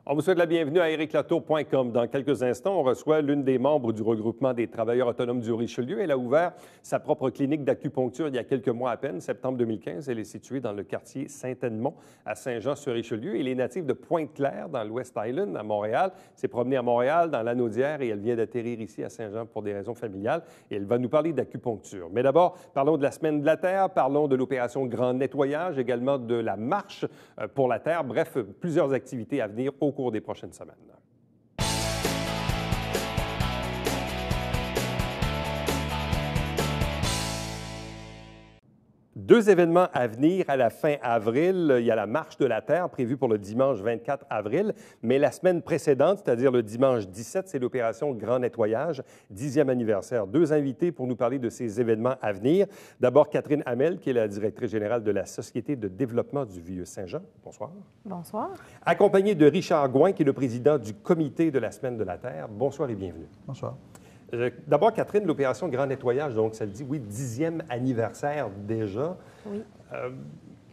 On vous souhaite la bienvenue à ericlatour.com. Dans quelques instants, on reçoit l'une des membres du regroupement des travailleurs autonomes du Richelieu. Elle a ouvert sa propre clinique d'acupuncture il y a quelques mois à peine, septembre 2015. Elle est située dans le quartier Saint-Edmond, à Saint-Jean-sur-Richelieu. Elle est native de Pointe-Claire, dans l'West Island, à Montréal. Elle s'est promenée à Montréal, dans l'Anaudière, et elle vient d'atterrir ici à Saint-Jean pour des raisons familiales. Et elle va nous parler d'acupuncture. Mais d'abord, parlons de la Semaine de la Terre, parlons de l'opération Grand Nettoyage, également de la Marche pour la Terre. Bref, plusieurs activités à venir au cours des prochaines semaines. Deux événements à venir à la fin avril. Il y a la Marche de la Terre prévue pour le dimanche 24 avril, mais la semaine précédente, c'est-à-dire le dimanche 17, c'est l'opération Grand Nettoyage, 10e anniversaire. Deux invités pour nous parler de ces événements à venir. D'abord, Catherine Hamel, qui est la directrice générale de la Société de développement du Vieux-Saint-Jean. Bonsoir. Bonsoir. Accompagnée de Richard Gouin, qui est le président du comité de la Semaine de la Terre. Bonsoir et bienvenue. Bonsoir. D'abord, Catherine, l'opération Grand Nettoyage, donc ça le dit, oui, 10e anniversaire déjà. Oui.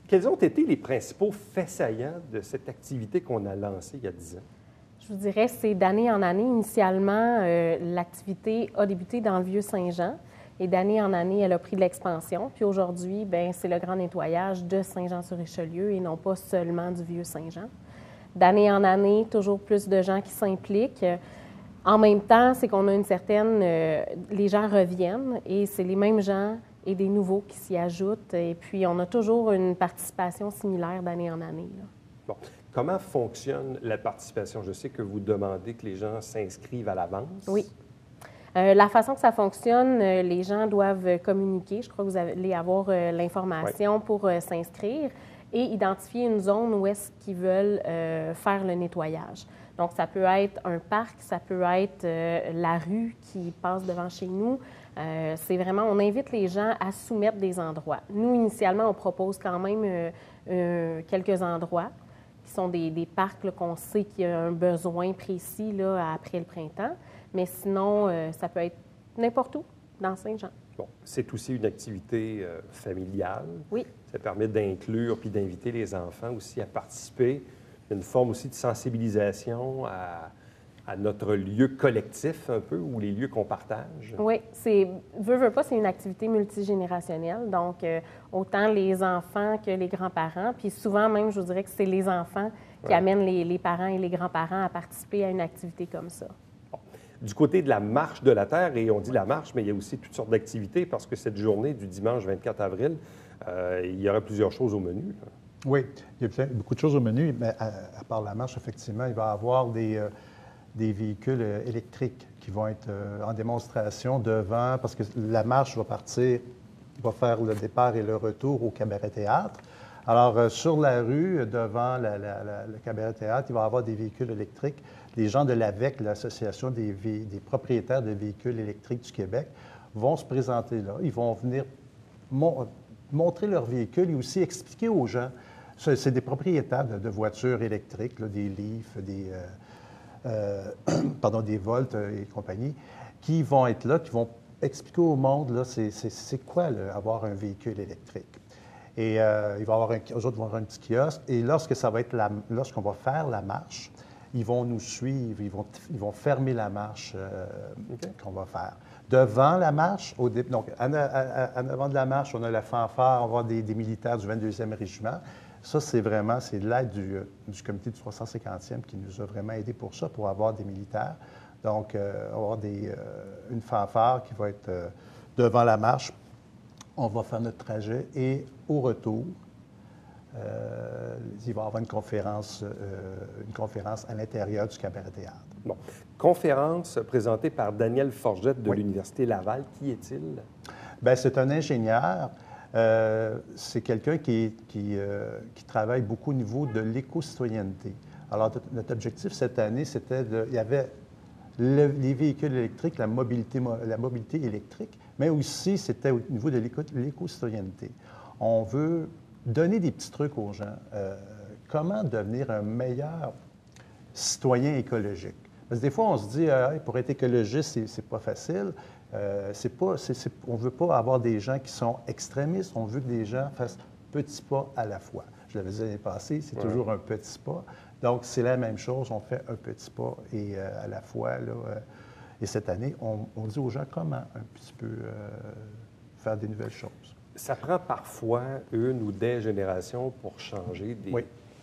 Quels ont été les principaux faits saillants de cette activité qu'on a lancée il y a 10 ans? Je vous dirais, c'est d'année en année. Initialement, l'activité a débuté dans le Vieux-Saint-Jean et d'année en année, elle a pris de l'expansion. Puis aujourd'hui, bien, c'est le grand nettoyage de Saint-Jean-sur-Richelieu et non pas seulement du Vieux-Saint-Jean. D'année en année, toujours plus de gens qui s'impliquent. En même temps, c'est qu'on a une certaine... les gens reviennent et c'est les mêmes gens et des nouveaux qui s'y ajoutent. Et puis, on a toujours une participation similaire d'année en année. Là. Bon. Comment fonctionne la participation? Je sais que vous demandez que les gens s'inscrivent à l'avance. Oui. La façon que ça fonctionne, les gens doivent communiquer. Je crois que vous allez avoir l'information pour s'inscrire et identifier une zone où est-ce qu'ils veulent faire le nettoyage. Donc, ça peut être un parc, ça peut être la rue qui passe devant chez nous. C'est vraiment, on invite les gens à soumettre des endroits. Nous, initialement, on propose quand même quelques endroits qui sont des parcs qu'on sait qu'il y a un besoin précis là, après le printemps. Mais sinon, ça peut être n'importe où dans Saint-Jean. Bon, c'est aussi une activité familiale. Oui. Ça permet d'inclure puis d'inviter les enfants aussi à participer. Une forme aussi de sensibilisation à notre lieu collectif un peu, ou les lieux qu'on partage. Oui, veux pas, c'est une activité multigénérationnelle. Donc, autant les enfants que les grands-parents. Puis souvent même, je vous dirais que c'est les enfants qui amènent les parents et les grands-parents à participer à une activité comme ça. Bon. Du côté de la Marche de la Terre, et on dit la marche, mais il y a aussi toutes sortes d'activités parce que cette journée du dimanche 24 avril, il y aura plusieurs choses au menu. Là. Oui, il y a beaucoup de choses au menu, mais à part la marche, effectivement, il va y avoir des véhicules électriques qui vont être en démonstration devant, parce que la marche va partir, va faire le départ et le retour au cabaret-théâtre. Alors, sur la rue, devant le cabaret-théâtre, il va y avoir des véhicules électriques. Les gens de l'AVEC, l'Association des propriétaires de véhicules électriques du Québec, vont se présenter là. Ils vont venir montrer leurs véhicules et aussi expliquer aux gens. C'est des propriétaires de voitures électriques, là, des Leaf, des Volt et compagnie, qui vont être là, qui vont expliquer au monde, là, c'est quoi là, avoir un véhicule électrique. Et il va y avoir eux autres vont avoir un petit kiosque. Et lorsqu'on va faire la marche, ils vont nous suivre, ils vont fermer la marche qu'on va faire. Devant la marche, donc en avant de la marche, on a la fanfare, on va avoir des militaires du 22e régiment. Ça, c'est l'aide du comité du 350e qui nous a vraiment aidés pour ça, pour avoir des militaires. Donc, on va avoir une fanfare qui va être devant la marche. On va faire notre trajet et au retour, il va y avoir une conférence à l'intérieur du cabaret-théâtre. Bon. Conférence présentée par Daniel Forgette de l'Université Laval. Qui est-il? Bien, c'est un ingénieur. C'est quelqu'un qui travaille beaucoup au niveau de l'éco-citoyenneté. Alors, notre objectif cette année, il y avait les véhicules électriques, la mobilité électrique, mais aussi c'était au niveau de l'éco-citoyenneté. On veut donner des petits trucs aux gens. Comment devenir un meilleur citoyen écologique? Parce que des fois, on se dit, pour être écologiste, c'est pas facile. On ne veut pas avoir des gens qui sont extrémistes. On veut que des gens fassent petits pas à la fois. Je l'avais dit l'année passée, c'est toujours un petit pas. Donc, c'est la même chose. On fait un petit pas et à la fois, là, et cette année, on dit aux gens comment un petit peu faire des nouvelles choses. Ça prend parfois une ou des générations pour changer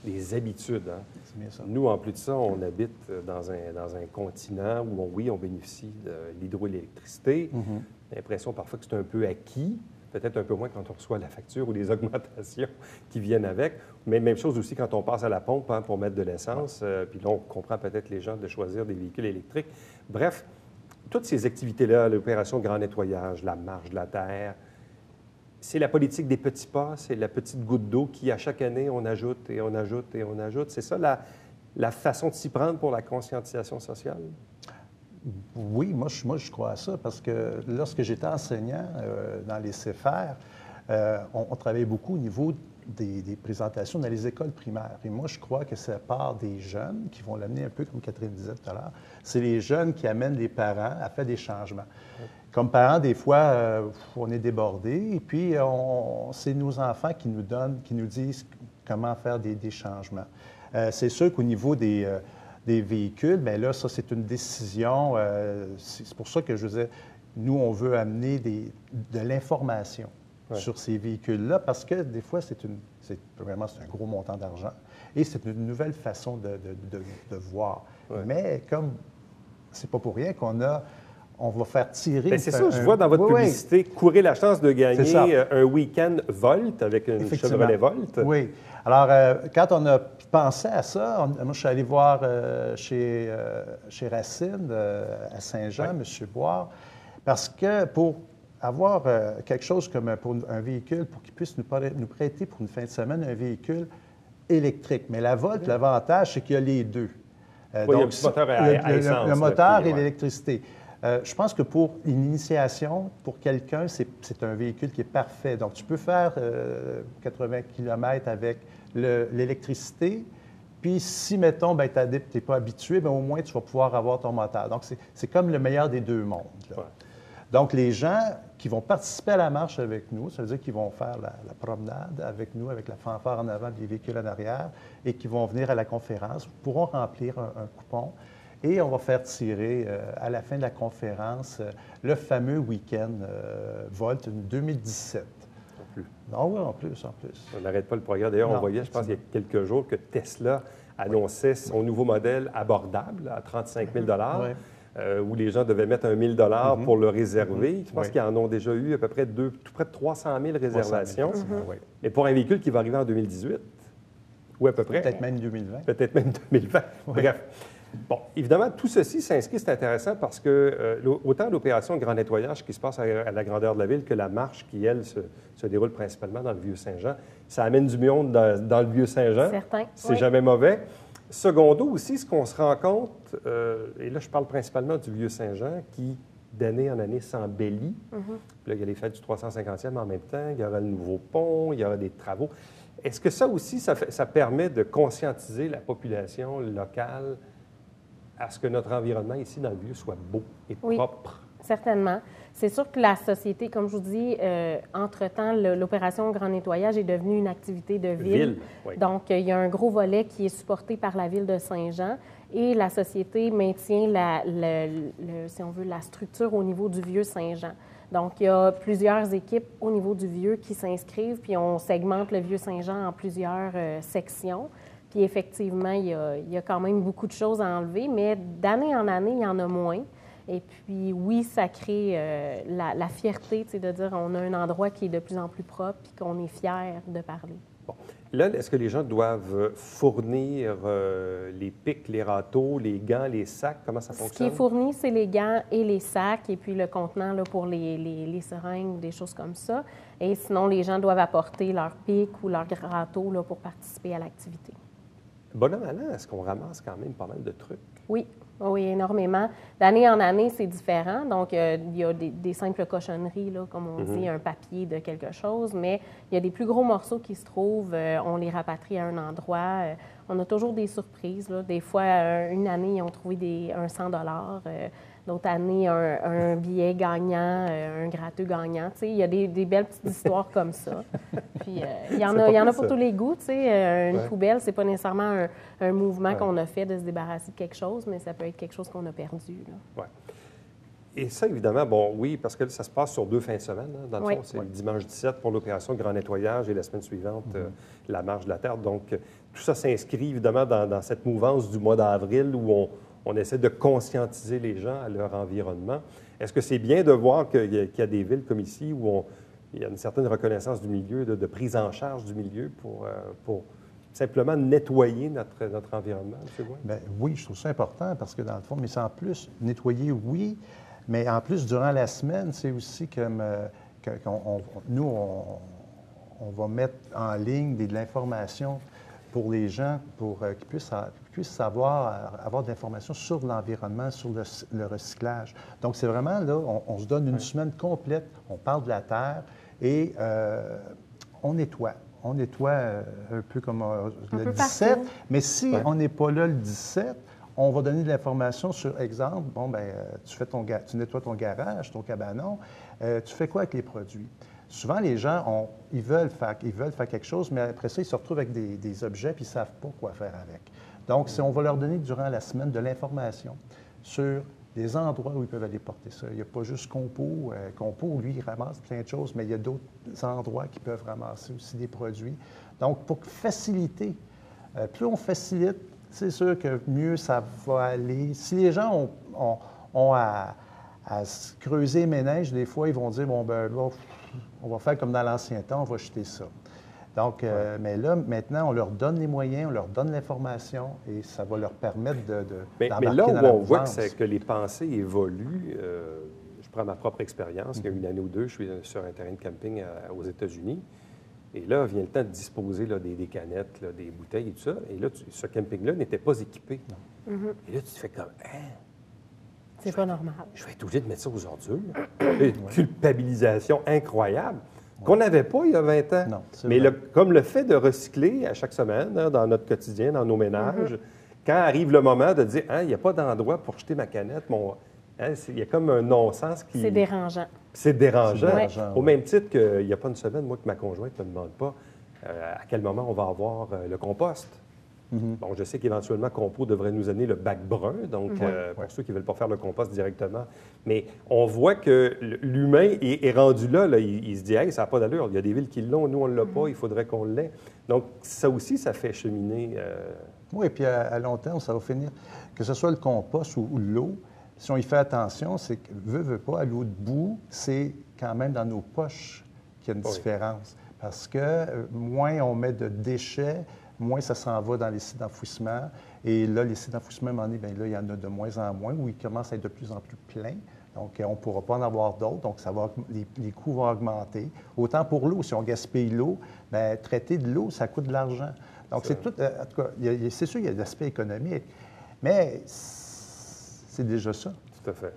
des habitudes. Hein? C'est bien ça. Nous, en plus de ça, on habite dans un continent où, on bénéficie de l'hydroélectricité. J'ai l'impression parfois que c'est un peu acquis, peut-être un peu moins quand on reçoit la facture ou les augmentations qui viennent avec. Mais même chose aussi quand on passe à la pompe pour mettre de l'essence. Puis là, on comprend peut-être les gens de choisir des véhicules électriques. Bref, toutes ces activités-là, l'opération Grand Nettoyage, la marche de la terre, c'est la politique des petits pas, c'est la petite goutte d'eau qui, à chaque année, on ajoute et on ajoute et on ajoute. C'est ça la façon de s'y prendre pour la conscientisation sociale? Oui, moi, je crois à ça parce que lorsque j'étais enseignant dans les CFR, on travaillait beaucoup au niveau des présentations dans les écoles primaires. Et moi, je crois que ça part des jeunes qui vont l'amener un peu comme Catherine disait tout à l'heure. C'est les jeunes qui amènent les parents à faire des changements. Comme parents, des fois, on est débordés et puis c'est nos enfants qui nous disent comment faire des changements. C'est sûr qu'au niveau des véhicules, bien là, ça, c'est une décision. C'est pour ça que je disais, nous, on veut amener de l'information sur ces véhicules-là parce que des fois, c'est un gros montant d'argent et c'est une nouvelle façon de voir. Mais comme c'est pas pour rien on va faire tirer... C'est ça, je vois dans votre publicité, courez la chance de gagner un week-end Volt avec une Chevrolet Volt. Oui. Alors, quand on a pensé à ça, moi, je suis allé voir chez Racine, à Saint-Jean, M. Boire, parce que pour avoir quelque chose comme pour un véhicule, pour qu'il puisse nous prêter pour une fin de semaine un véhicule électrique. Mais la Volt, l'avantage, c'est qu'il y a les deux. Donc, le moteur et l'électricité. Je pense que pour une initiation, pour quelqu'un, c'est un véhicule qui est parfait. Donc, tu peux faire 80 km avec l'électricité. Puis, si, mettons, tu n'es pas habitué, bien, au moins, tu vas pouvoir avoir ton moteur. Donc, c'est comme le meilleur des deux mondes. Donc, les gens qui vont participer à la marche avec nous, ça veut dire qu'ils vont faire la promenade avec nous, avec la fanfare en avant, les véhicules en arrière, et qui vont venir à la conférence, pourront remplir un coupon. Et on va faire tirer, à la fin de la conférence, le fameux week-end Volt 2017. En plus. Non, oui, en plus. On n'arrête pas le progrès. D'ailleurs, on voyait, je pense, il y a quelques jours, que Tesla annonçait son nouveau modèle abordable à 35 000 où les gens devaient mettre 1 000 pour le réserver. Je pense qu'ils en ont déjà eu à peu près tout près de 300 000 réservations. 300 000, Et pour un véhicule qui va arriver en 2018, ou à peu près. Peut-être même 2020. Peut-être même 2020. Bref. Bon, évidemment, tout ceci s'inscrit, c'est intéressant parce que autant l'opération Grand Nettoyage qui se passe à la grandeur de la ville que la marche qui, elle, se déroule principalement dans le Vieux-Saint-Jean, ça amène du monde dans le Vieux-Saint-Jean. Certain. C'est jamais mauvais. Secondo aussi, ce qu'on se rend compte, et là, je parle principalement du Vieux-Saint-Jean qui, d'année en année, s'embellit. Puis là, il y a les fêtes du 350e en même temps, il y aura le nouveau pont, il y aura des travaux. Est-ce que ça aussi, ça permet de conscientiser la population locale à ce que notre environnement ici dans le Vieux soit beau et propre? Certainement. C'est sûr que la société, comme je vous dis, entre-temps, l'opération Grand Nettoyage est devenue une activité de ville. Donc, il y a un gros volet qui est supporté par la ville de Saint-Jean et la société maintient, si on veut, la structure au niveau du Vieux-Saint-Jean. Donc, il y a plusieurs équipes au niveau du Vieux qui s'inscrivent, puis on segmente le Vieux-Saint-Jean en plusieurs sections. Puis effectivement, il y a quand même beaucoup de choses à enlever, mais d'année en année, il y en a moins. Et puis oui, ça crée la fierté, de dire on a un endroit qui est de plus en plus propre et qu'on est fier de parler. Bon. Là, est-ce que les gens doivent fournir les pics, les râteaux, les gants, les sacs? Comment ça fonctionne? Ce qui est fourni, c'est les gants et les sacs et puis le contenant là, pour les seringues, des choses comme ça. Et sinon, les gens doivent apporter leurs pics ou leurs râteaux là, pour participer à l'activité. Bon an, mal an, est-ce qu'on ramasse quand même pas mal de trucs? Oui, énormément. D'année en année, c'est différent. Donc, il y a des simples cochonneries, là, comme on dit, un papier de quelque chose, mais il y a des plus gros morceaux qui se trouvent. On les rapatrie à un endroit. On a toujours des surprises. Là. Des fois, une année, ils ont trouvé un 100 $. d'autres années, un billet gagnant, un gratteux gagnant. Tu sais, il y a des belles petites histoires comme ça. Puis, il y en a pour tous les goûts. Tu sais, une poubelle, c'est pas nécessairement un mouvement qu'on a fait de se débarrasser de quelque chose, mais ça peut être quelque chose qu'on a perdu. Oui. Et ça, évidemment, bon, oui, parce que ça se passe sur 2 fins de semaine. Hein, dans le fond, c'est le dimanche 17 pour l'opération Grand Nettoyage et la semaine suivante, la Marche de la Terre. Donc, tout ça s'inscrit évidemment dans cette mouvance du mois d'avril où on essaie de conscientiser les gens à leur environnement. Est-ce que c'est bien de voir qu'il y a des villes comme ici où il y a une certaine reconnaissance du milieu, de prise en charge du milieu pour simplement nettoyer notre environnement, M. Gouin? Bien, oui, je trouve ça important parce que dans le fond, mais c'est en plus, nettoyer, oui, mais en plus, durant la semaine, c'est aussi comme nous, on va mettre en ligne de l'information pour les gens, pour qu'ils puissent avoir de l'information sur l'environnement, sur le recyclage. Donc, c'est vraiment là, on se donne une semaine complète, on parle de la Terre et on nettoie. On nettoie un peu comme le 17, partout. mais si on n'est pas là le 17, on va donner de l'information sur, exemple, bon, bien, tu nettoies ton garage, ton cabanon, tu fais quoi avec les produits? Souvent, les gens, ils veulent faire quelque chose, mais après ça, ils se retrouvent avec des objets puis ils ne savent pas quoi faire avec. Donc, on va leur donner durant la semaine de l'information sur des endroits où ils peuvent aller porter ça. Il n'y a pas juste Compo. Compo, lui, il ramasse plein de choses, mais il y a d'autres endroits qui peuvent ramasser aussi des produits. Donc, pour faciliter, plus on facilite, c'est sûr que mieux ça va aller. Si les gens ont à se creuser les méninges, des fois, ils vont dire, bon, ben là, on va faire comme dans l'ancien temps, on va jeter ça. Donc, mais là, maintenant, on leur donne les moyens, on leur donne l'information et ça va leur permettre d'embarquer mais là où dans la on voit mouvance. que les pensées évoluent, je prends ma propre expérience. Il y a une année ou deux, je suis sur un terrain de camping aux États-Unis. Et là, vient le temps de disposer là, des canettes, là, des bouteilles et tout ça. Et là, ce camping-là n'était pas équipé. Et là, tu te fais comme, C'est pas normal. Je vais être obligé de mettre ça aux ordures. Une culpabilisation incroyable qu'on n'avait pas il y a 20 ans. Non, c'est mais vrai. comme le fait de recycler à chaque semaine, hein, dans notre quotidien, dans nos ménages, quand arrive le moment de dire, il n'y a pas d'endroit pour jeter ma canette, il y a comme un non-sens qui... C'est dérangeant. C'est dérangeant. C'est dérangeant, Au même titre qu'il n'y a pas une semaine, moi, que ma conjointe ne me demande pas à quel moment on va avoir le compost. Bon, je sais qu'éventuellement, Compo devrait nous amener le bac brun, donc pour ceux qui ne veulent pas faire le compost directement. Mais on voit que l'humain est rendu là, il se dit, hey, ça n'a pas d'allure. Il y a des villes qui l'ont, nous, on ne l'a pas, il faudrait qu'on l'ait. Donc, ça aussi, ça fait cheminer. Oui, et puis à long terme, ça va finir, que ce soit le compost ou l'eau, si on y fait attention, c'est que, veut pas, à l'eau de boue, c'est quand même dans nos poches qu'il y a une différence. Parce que moins on met de déchets, moins ça s'en va dans les sites d'enfouissement. Et là, les sites d'enfouissement, à un moment donné, bien là, il y en a de moins en moins, où ils commencent à être de plus en plus pleins. Donc, on ne pourra pas en avoir d'autres. Donc, les coûts vont augmenter. Autant pour l'eau, si on gaspille l'eau, bien, traiter de l'eau, ça coûte de l'argent. Donc, c'est tout. En tout cas, c'est sûr qu'il y a l'aspect économique, mais c'est déjà ça. Tout à fait.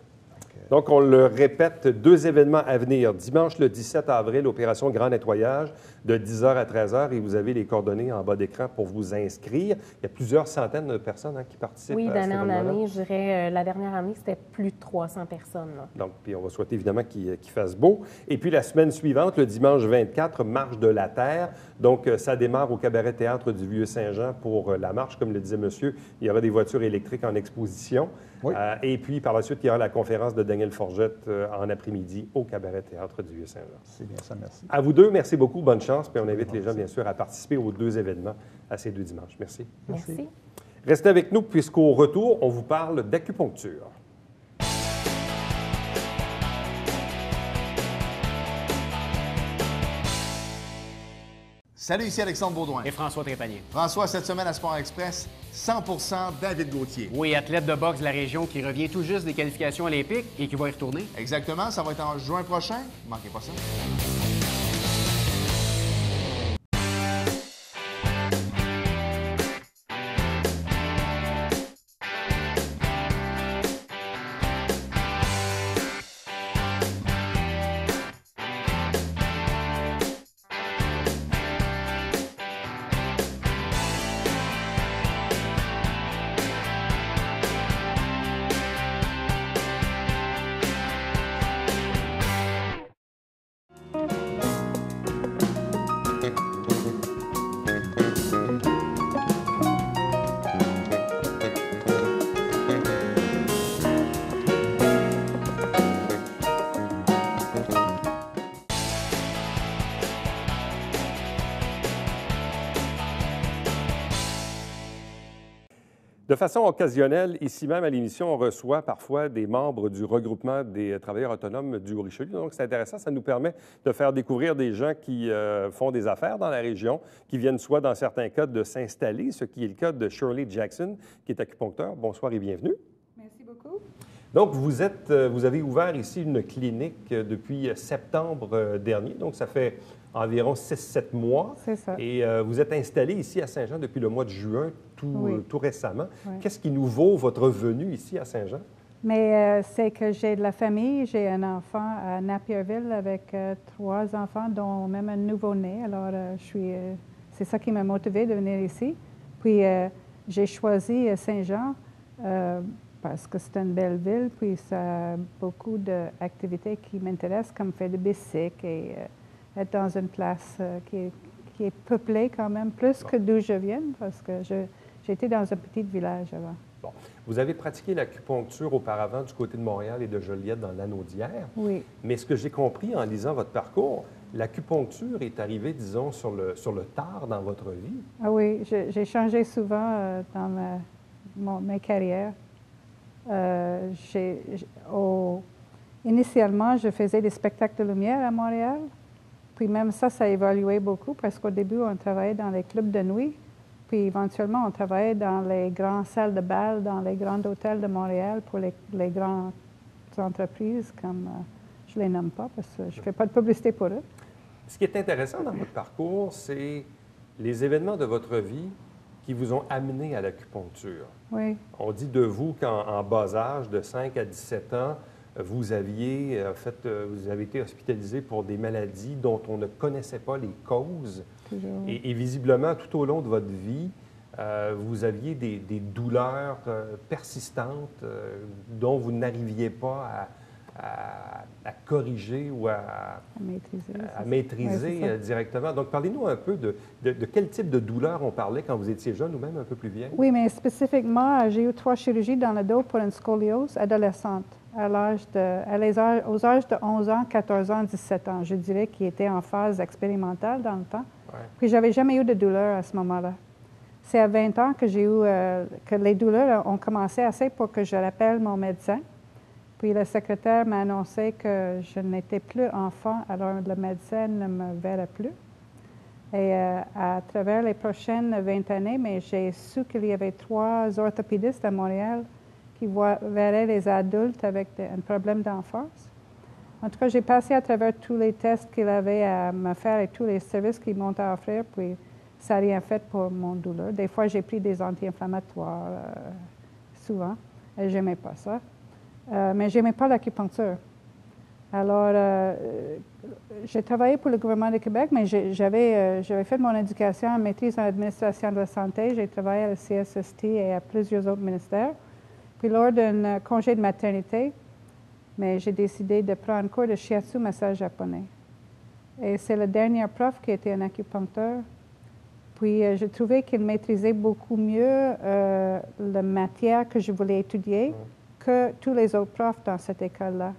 Donc, on le répète, 2 événements à venir. Dimanche, le 17 avril, opération Grand Nettoyage, de 10h à 13h, et vous avez les coordonnées en bas d'écran pour vous inscrire. Il y a plusieurs centaines de personnes qui participent à cet d'année en événement-là. année, je dirais, la dernière année, c'était plus de 300 personnes. Là. Donc, puis on va souhaiter évidemment qu'il fasse beau. Et puis, la semaine suivante, le dimanche 24, Marche de la Terre. Donc, ça démarre au Cabaret Théâtre du Vieux-Saint-Jean pour la marche. Comme le disait monsieur, il y aura des voitures électriques en exposition. Oui. Et puis, par la suite, il y aura la conférence de Daniel Forgette en après-midi au Cabaret Théâtre du Vieux-Saint-Jean. C'est bien ça, merci. À vous deux, merci beaucoup. Bonne chance. Puis on invite les gens, bien sûr, à participer aux 2 événements à ces 2 dimanches. Merci. Merci. Restez avec nous, puisqu'au retour, on vous parle d'acupuncture. Salut, ici Alexandre Baudouin. Et François Trépanier. François, cette semaine à Sport Express, 100% David Gauthier. Oui, athlète de boxe de la région qui revient tout juste des qualifications olympiques et qui va y retourner. Exactement, ça va être en juin prochain. Ne manquez pas ça. De façon occasionnelle, ici même à l'émission, on reçoit parfois des membres du regroupement des travailleurs autonomes du Haut-Richelieu. Donc, c'est intéressant. Ça nous permet de faire découvrir des gens qui font des affaires dans la région, qui viennent soit, dans certains cas, de s'installer, ce qui est le cas de Shirley Jackson, qui est acupuncteur. Bonsoir et bienvenue. Merci beaucoup. Donc, vous avez ouvert ici une clinique depuis septembre dernier. Donc, ça fait environ 6-7 mois. C'est ça. Et vous êtes installé ici à Saint-Jean depuis le mois de juin, tout récemment. Oui. Qu'est-ce qui nous vaut votre venue ici à Saint-Jean? Mais c'est que j'ai de la famille. J'ai un enfant à Napierville avec 3 enfants, dont même un nouveau-né. Alors, c'est ça qui m'a motivée de venir ici. Puis, j'ai choisi Saint-Jean parce que c'est une belle ville, puis ça a beaucoup d'activités qui m'intéressent, comme faire du bicycle et être dans une place qui est peuplée quand même, plus que d'où je viens, parce que j'étais dans un petit village avant. Bon. Vous avez pratiqué l'acupuncture auparavant du côté de Montréal et de Joliette dans l'Anaudière. Oui. Mais ce que j'ai compris en lisant votre parcours, l'acupuncture est arrivée, disons, sur le tard dans votre vie. Ah oui, j'ai changé souvent dans mes carrières. Initialement, je faisais des spectacles de lumière à Montréal. Puis même ça a évolué beaucoup parce qu'au début, on travaillait dans les clubs de nuit. Puis éventuellement, on travaillait dans les grandes salles de bal, dans les grands hôtels de Montréal pour les grandes entreprises, comme je ne les nomme pas parce que je ne fais pas de publicité pour eux. Ce qui est intéressant dans votre parcours, c'est les événements de votre vie qui vous ont amené à l'acupuncture. Oui. On dit de vous qu'en bas âge, de 5 à 17 ans, vous avez été hospitalisé pour des maladies dont on ne connaissait pas les causes. Et visiblement, tout au long de votre vie, vous aviez des douleurs persistantes dont vous n'arriviez pas à corriger ou à maîtriser directement. Donc, parlez-nous un peu de quel type de douleur on parlait quand vous étiez jeune ou même un peu plus vieille. Oui, mais spécifiquement, j'ai eu 3 chirurgies dans le dos pour une scoliose adolescente aux âges de 11 ans, 14 ans, 17 ans. Je dirais qu'il était en phase expérimentale dans le temps. Ouais. Puis, je n'avais jamais eu de douleur à ce moment-là. C'est à 20 ans que j'ai eu que les douleurs ont commencé assez pour que je rappelle mon médecin. Puis le secrétaire m'a annoncé que je n'étais plus enfant, alors le médecin ne me verrait plus. Et à travers les prochaines 20 années, mais j'ai su qu'il y avait 3 orthopédistes à Montréal qui verraient les adultes avec un problème d'enfance. En tout cas, j'ai passé à travers tous les tests qu'il avait à me faire et tous les services qu'ils m'ont à offrir, puis ça n'a rien fait pour mon douleur. Des fois, j'ai pris des anti-inflammatoires, souvent, et je n'aimais pas ça. Mais je n'aimais pas l'acupuncture. Alors, j'ai travaillé pour le gouvernement du Québec, mais j'avais fait mon éducation en maîtrise en administration de la santé. J'ai travaillé à la CSST et à plusieurs autres ministères. Puis, lors d'un congé de maternité, mais j'ai décidé de prendre un cours de shiatsu massage japonais. Et c'est le dernier prof qui était un acupuncteur. Puis, je trouvais qu'il maîtrisait beaucoup mieux la matière que je voulais étudier que tous les autres profs dans cette école-là.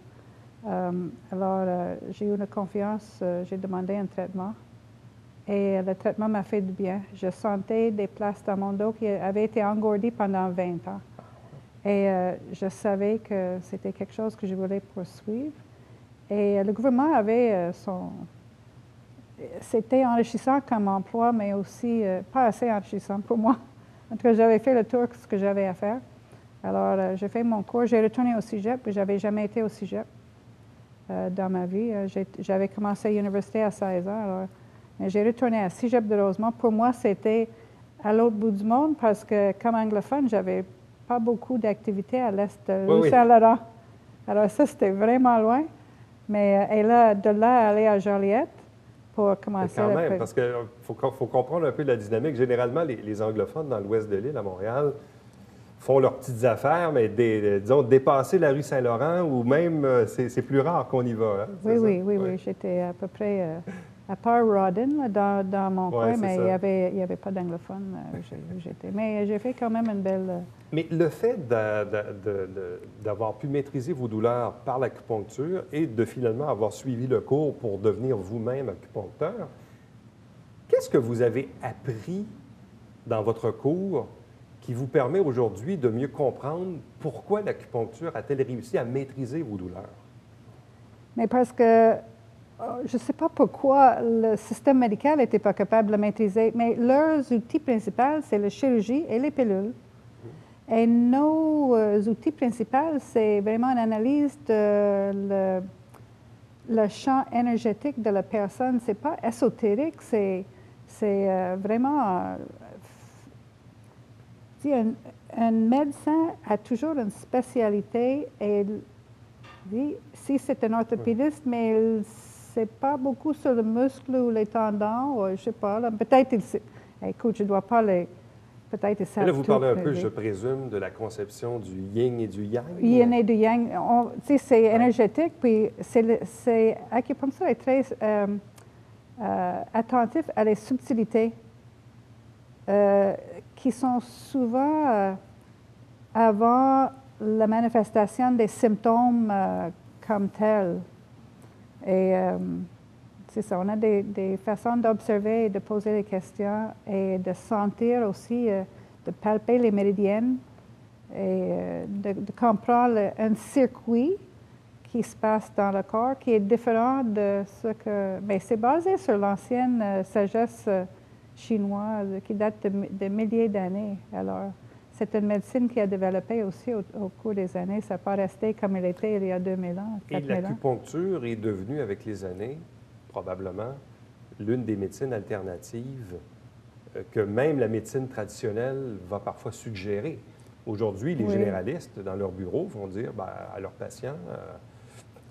Alors, j'ai eu une confiance, j'ai demandé un traitement. Et le traitement m'a fait du bien. Je sentais des places dans mon dos qui avaient été engourdies pendant 20 ans. Et je savais que c'était quelque chose que je voulais poursuivre. Et le gouvernement avait c'était enrichissant comme emploi, mais aussi pas assez enrichissant pour moi. En tout cas, j'avais fait le tour de ce que j'avais à faire. Alors, j'ai fait mon cours. J'ai retourné au cégep, puis je n'avais jamais été au cégep dans ma vie. J'avais commencé à l'université à 16 ans. Alors, j'ai retourné à cégep de Rosemont. Pour moi, c'était à l'autre bout du monde parce que, comme anglophone, j'avais pas beaucoup d'activités à l'est de rue Saint-Laurent. Alors, ça, c'était vraiment loin. Mais et là, de là, aller à Joliette pour commencer. Quand même, parce qu'il faut comprendre un peu la dynamique. Généralement, les anglophones dans l'ouest de l'île, à Montréal, font leurs petites affaires, mais disons, dépasser la rue Saint-Laurent ou même, c'est plus rare qu'on y va. Hein, oui. J'étais à peu près, à part Rawdon, dans mon coin, mais il n'y avait pas d'anglophone où j'étais. Mais j'ai fait quand même une belle... Mais le fait d'avoir pu maîtriser vos douleurs par l'acupuncture et de finalement avoir suivi le cours pour devenir vous-même acupuncteur, qu'est-ce que vous avez appris dans votre cours qui vous permet aujourd'hui de mieux comprendre pourquoi l'acupuncture a-t-elle réussi à maîtriser vos douleurs? Mais parce que je ne sais pas pourquoi le système médical n'était pas capable de le maîtriser, mais leurs outils principaux, c'est la chirurgie et les pilules. Et nos outils principaux, c'est vraiment une analyse de le champ énergétique de la personne. Ce n'est pas ésotérique, c'est vraiment... un médecin a toujours une spécialité et si c'est un orthopédiste, mais il ne sait pas beaucoup sur le muscle ou les tendons, ou je ne sais pas. Peut-être il sait. Écoute, je ne dois pas les... Peut-être il sait. Là, vous parlez un peu, je présume, de la conception du yin et du yang. Yin et du yang. C'est énergétique, puis l'acupuncture est très attentif à les subtilités qui sont souvent avant la manifestation des symptômes comme tels. Et c'est ça, on a des façons d'observer et de poser des questions et de sentir aussi, de palper les méridiennes et de comprendre un circuit qui se passe dans le corps qui est différent de ce que... Mais c'est basé sur l'ancienne sagesse chinoise qui date de milliers d'années. Alors, c'est une médecine qui a développé aussi au cours des années. Ça n'a pas resté comme il était il y a 2000 ans, 4000 ans. Et l'acupuncture est devenue, avec les années, probablement, l'une des médecines alternatives que même la médecine traditionnelle va parfois suggérer. Aujourd'hui, les généralistes, dans leur bureau, vont dire à leurs patients,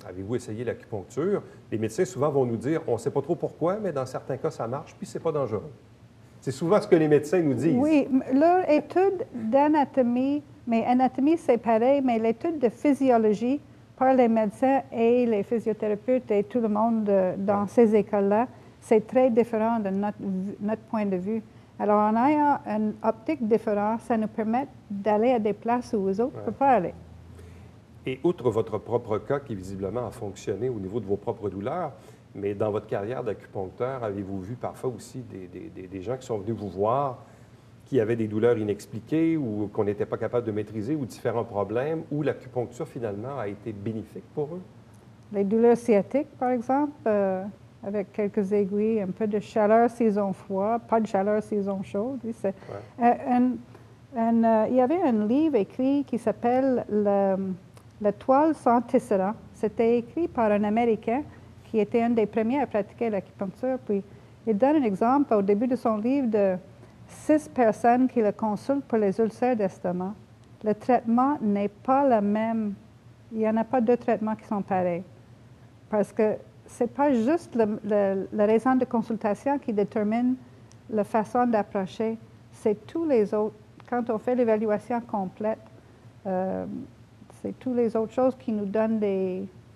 avez-vous essayé l'acupuncture? Les médecins, souvent, vont nous dire, on ne sait pas trop pourquoi, mais dans certains cas, ça marche, puis c'est pas dangereux. C'est souvent ce que les médecins nous disent. Oui, leur étude d'anatomie, mais anatomie, c'est pareil, mais l'étude de physiologie par les médecins et les physiothérapeutes et tout le monde dans ces écoles-là, c'est très différent de notre point de vue. Alors, en ayant une optique différente, ça nous permet d'aller à des places où les autres ne peuvent pas aller. Et outre votre propre cas qui, visiblement, a fonctionné au niveau de vos propres douleurs, mais dans votre carrière d'acupuncteur, avez-vous vu parfois aussi des gens qui sont venus vous voir, qui avaient des douleurs inexpliquées ou qu'on n'était pas capable de maîtriser ou différents problèmes, où l'acupuncture, finalement, a été bénéfique pour eux? Les douleurs sciatiques, par exemple, avec quelques aiguilles, un peu de chaleur s'ils ont froid, pas de chaleur s'ils ont chaud. Il y avait un livre écrit qui s'appelle La toile sans tisserand. C'était écrit par un Américain qui était un des premiers à pratiquer l'acupuncture. Puis, il donne un exemple au début de son livre de 6 personnes qui le consultent pour les ulcères d'estomac. Le traitement n'est pas le même. Il n'y en a pas deux traitements qui sont pareils. Parce que ce n'est pas juste la raison de consultation qui détermine la façon d'approcher. C'est tous les autres. Quand on fait l'évaluation complète, c'est toutes les autres choses qui nous donnent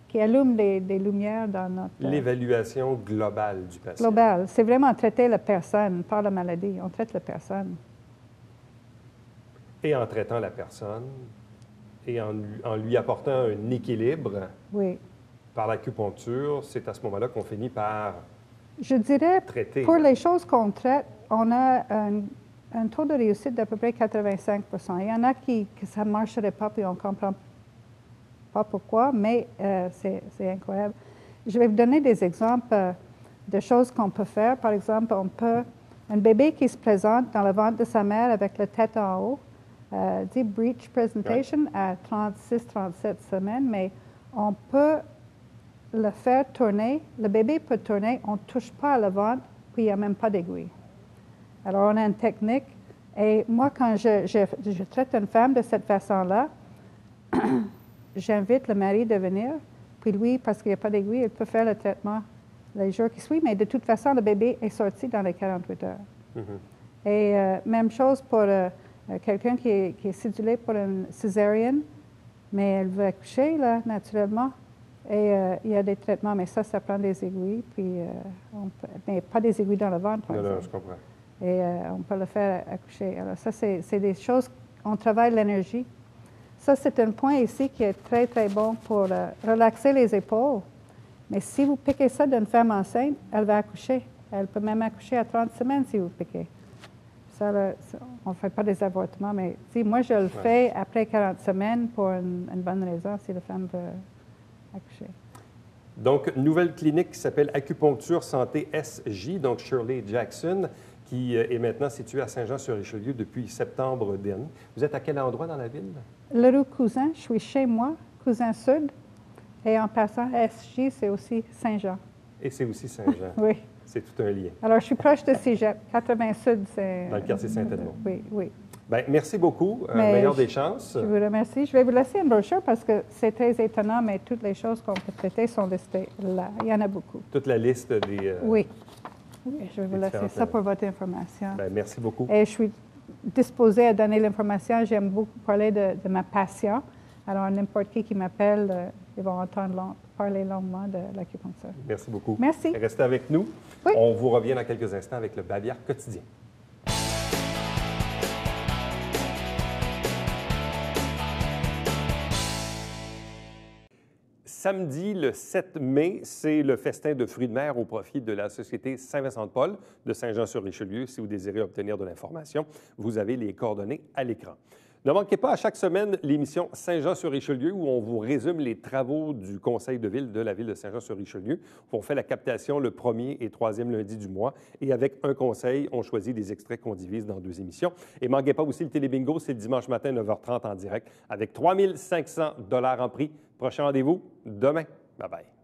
qui allument des lumières dans notre... L'évaluation globale du patient. Globale. C'est vraiment traiter la personne, pas la maladie. On traite la personne. Et en traitant la personne et en lui apportant un équilibre par l'acupuncture, c'est à ce moment-là qu'on finit par Je dirais, traiter. Pour les choses qu'on traite, on a un taux de réussite d'à peu près 85 %. Il y en a que ça ne marcherait pas, puis on ne comprend pas pourquoi, mais c'est incroyable. Je vais vous donner des exemples de choses qu'on peut faire. Par exemple, un bébé qui se présente dans le ventre de sa mère avec la tête en haut, dit breech presentation à 36-37 semaines, mais on peut le faire tourner, le bébé peut tourner, on ne touche pas à le ventre, puis il n'y a même pas d'aiguille. Alors, on a une technique. Et moi, quand je traite une femme de cette façon-là, j'invite le mari de venir. Puis lui, parce qu'il n'y a pas d'aiguille, il peut faire le traitement les jours qui suivent. Mais de toute façon, le bébé est sorti dans les 48 heures. Mm-hmm. Et même chose pour quelqu'un qui est cédulé pour une césarienne, mais elle veut accoucher, là, naturellement. Et il y a des traitements, mais ça prend des aiguilles. Puis mais pas des aiguilles dans le ventre, par exemple. Non, je comprends. Et on peut le faire accoucher. Alors ça, c'est des choses, on travaille l'énergie. Ça, c'est un point ici qui est très, très bon pour relaxer les épaules. Mais si vous piquez ça d'une femme enceinte, elle va accoucher. Elle peut même accoucher à 30 semaines si vous piquez. on ne fait pas des avortements, mais moi, je le fais après 40 semaines pour une bonne raison, si la femme veut accoucher. Donc, nouvelle clinique qui s'appelle Acupuncture Santé SJ, donc Shirley Jackson, qui est maintenant située à Saint-Jean-sur-Richelieu depuis septembre dernier. Vous êtes à quel endroit dans la ville? Le rue Cousin, je suis chez moi, Cousin Sud. Et en passant, SJ, c'est aussi Saint-Jean. Et c'est aussi Saint-Jean. Oui. C'est tout un lien. Alors, je suis proche de Cégep. 80 Sud, c'est... Dans le quartier Saint-Edmond. Oui, oui. Bien, merci beaucoup. Meilleure des chances. Je vous remercie. Je vais vous laisser une brochure parce que c'est très étonnant, mais toutes les choses qu'on peut traiter sont listées là. Il y en a beaucoup. Toute la liste des... Oui. Je vais vous laisser ça pour votre information. Bien, merci beaucoup. Et je suis disposée à donner l'information. J'aime beaucoup parler de ma passion. Alors, n'importe qui m'appelle, ils vont entendre parler longuement de l'acupuncture. Merci beaucoup. Merci. Restez avec nous. Oui. On vous revient dans quelques instants avec le Bavière quotidien. Samedi, le 7 mai, c'est le festin de fruits de mer au profit de la Société Saint-Vincent-de-Paul de Saint-Jean-sur-Richelieu. Si vous désirez obtenir de l'information, vous avez les coordonnées à l'écran. Ne manquez pas à chaque semaine l'émission Saint-Jean-sur-Richelieu où on vous résume les travaux du Conseil de ville de la ville de Saint-Jean-sur-Richelieu. On fait la captation le 1er et 3e lundi du mois et avec un conseil, on choisit des extraits qu'on divise dans 2 émissions. Et ne manquez pas aussi le Télébingo, c'est le dimanche matin 9h30 en direct avec 3 500 $ en prix. Prochain rendez-vous demain. Bye bye.